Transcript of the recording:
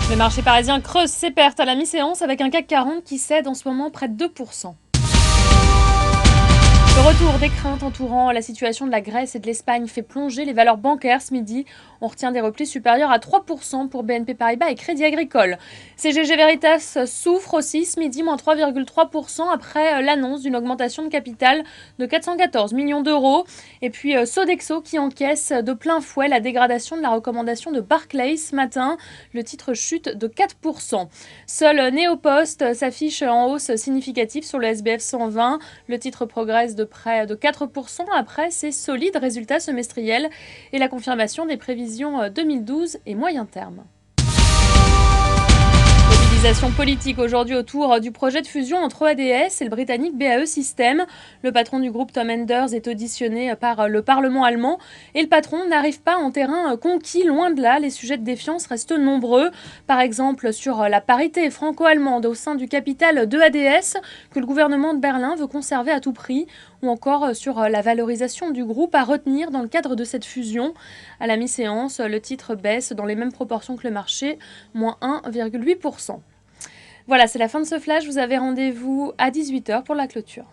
Le marché parisien creuse ses pertes à la mi-séance avec un CAC 40 qui cède en ce moment près de 2%. Le retour des craintes entourant la situation de la Grèce et de l'Espagne fait plonger les valeurs bancaires ce midi. On retient des replis supérieurs à 3% pour BNP Paribas et Crédit Agricole. CGG Veritas souffre aussi ce midi, moins 3,3% après l'annonce d'une augmentation de capital de 414 millions d'euros. Et puis Sodexo qui encaisse de plein fouet la dégradation de la recommandation de Barclays ce matin. Le titre chute de 4%. Seul Néopost s'affiche en hausse significative sur le SBF 120. Le titre progresse de près de 4% après ses solides résultats semestriels et la confirmation des prévisions 2012 et moyen terme. Mobilisation politique aujourd'hui autour du projet de fusion entre ADS et le britannique BAE Systems. Le patron du groupe Tom Enders est auditionné par le Parlement allemand et le patron n'arrive pas en terrain conquis, loin de là. Les sujets de défiance restent nombreux, par exemple sur la parité franco-allemande au sein du capital de ADS que le gouvernement de Berlin veut conserver à tout prix, ou encore sur la valorisation du groupe à retenir dans le cadre de cette fusion. À la mi-séance, le titre baisse dans les mêmes proportions que le marché, moins 1,8%. Voilà, c'est la fin de ce flash. Vous avez rendez-vous à 18h pour la clôture.